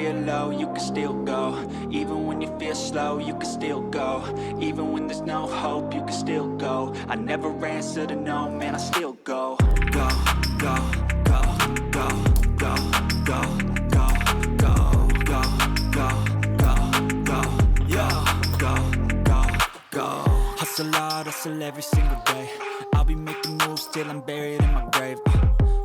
feel low, you can still go. Even when you feel slow, you can still go. Even when there's no hope, you can still go. I never answer to no, man, I still go. Go, go, go, go, go, go, go, go, go, go, go, go, yeah, go, go, go. Hustle hard, hustle every single day. I'll be making moves till I'm buried in my grave.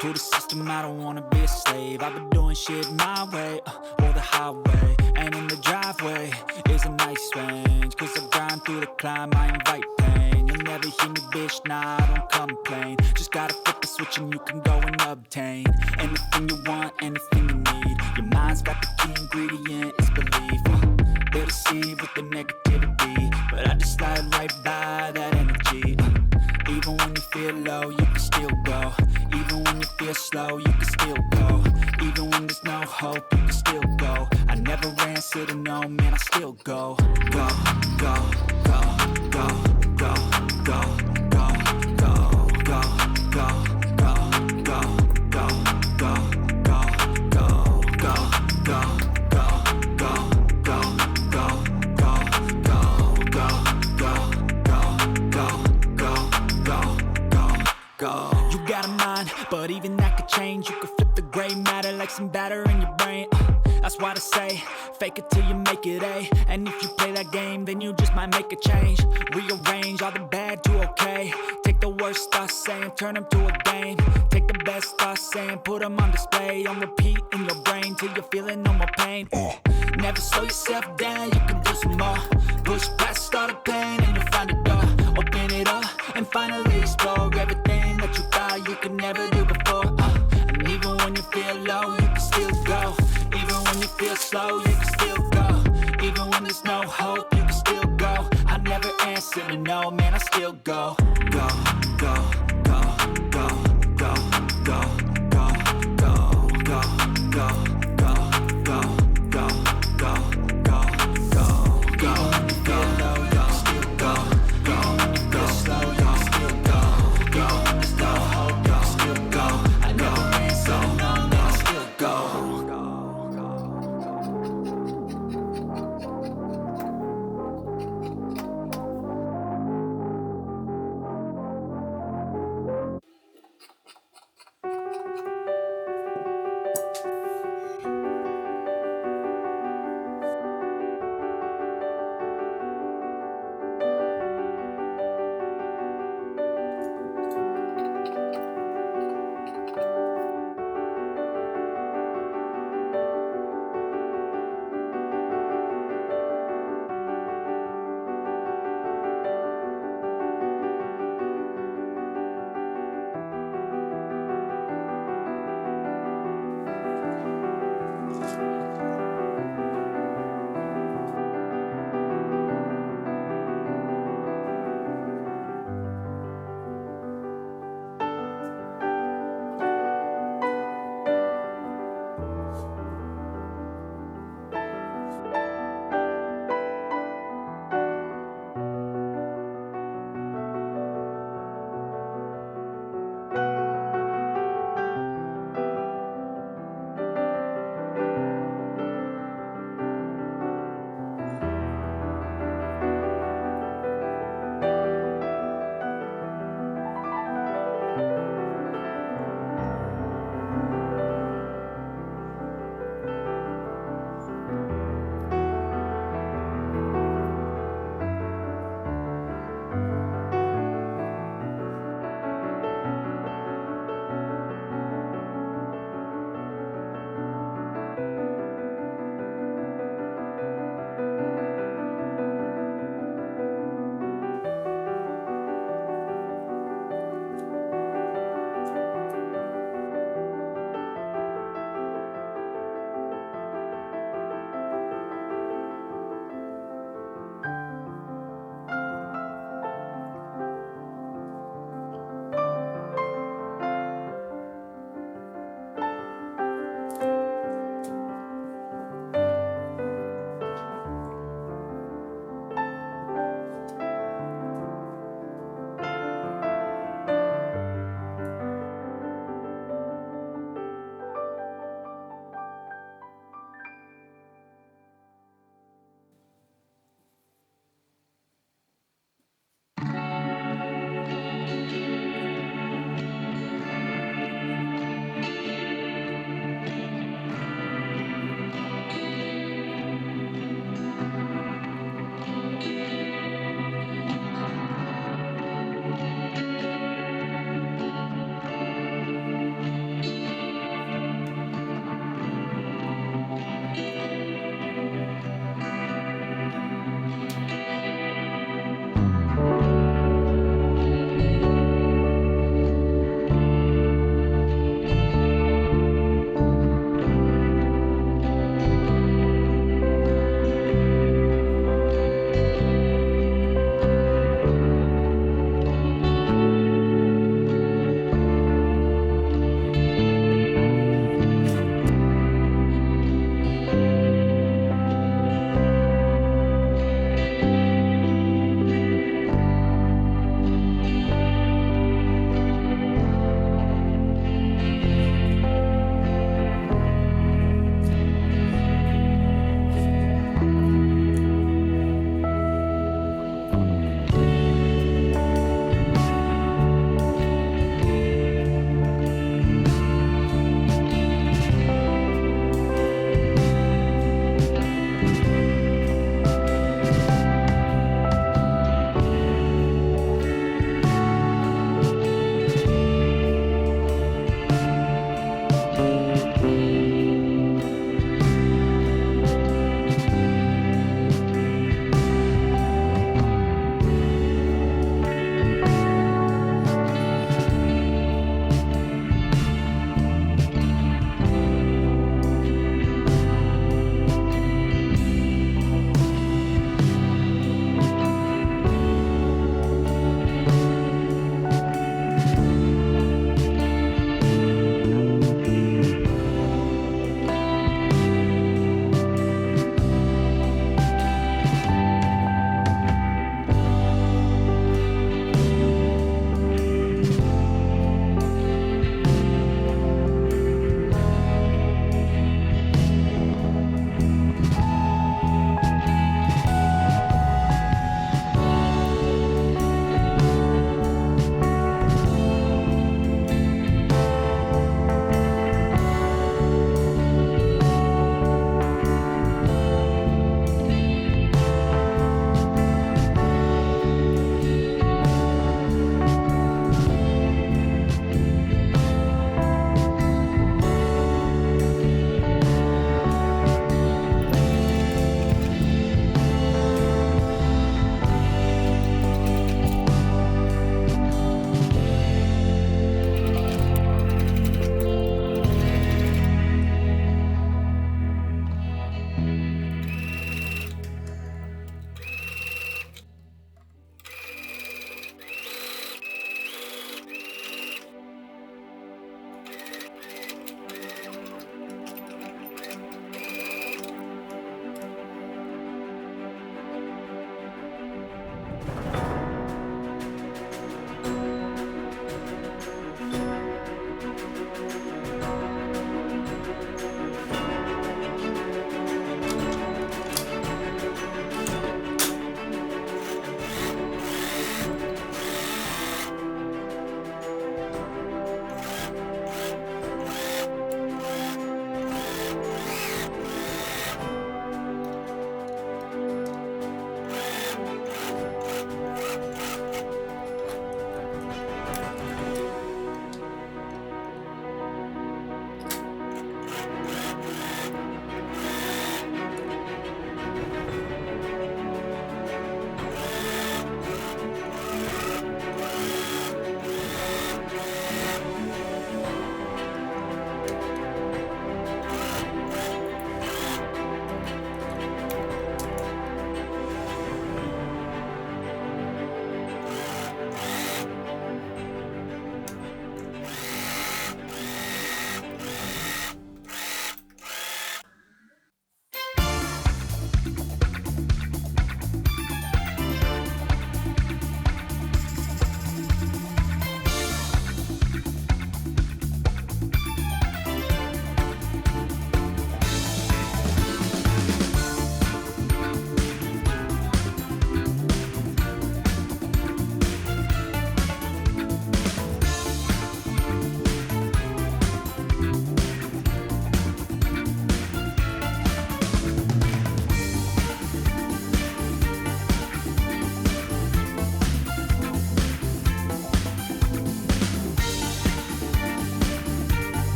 To the system, I don't wanna be a slave. I've been doing shit my way, or the highway. And in the driveway is a nice range. Cause I grind through the climb, I invite pain. You'll never hear me, bitch, nah, I don't complain. Just gotta flip the switch and you can go and obtain anything you want, anything you need. Your mind's got the key ingredient, it's belief. They deceive with the negativity, but I just slide right by that energy. Even when you feel low, you can still go. Even when you feel slow, you can still go. Even when there's no hope, you can still go. I never answer to no, man, I still go. Go, go, go, go, go, go, go, go, go, go, go, go, go, go, go, go, go, go, go, go. You got a mind, but even that could change. You could flip the gray matter like some batter in your brain. That's why they say, fake it till you make it A. And if you play that game, then you just might make a change. Rearrange all the bad to okay. Take the worst thoughts saying, turn them to a game. Take the best thoughts saying, put them on display. On repeat in your brain till you're feeling no more pain. Never slow yourself down, you can do some more. Push past all the pain and you'll find a door. Open it up and finally explore everything that you thought you could never do before. And even when you feel low, you can still go. Even when you feel slow, you can still go. Even when there's no hope, you can still go. I never answer to no, man, I still go. Go, go, go, go, go, go, go, go, go, go, go, go, go, go, go, go, go. Even when you feel low, you can still go. Even when you feel slow, you can still go. Even when there's no hope, you can still go. I never answer to no, man, I still go.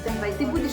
Давай, ти будеш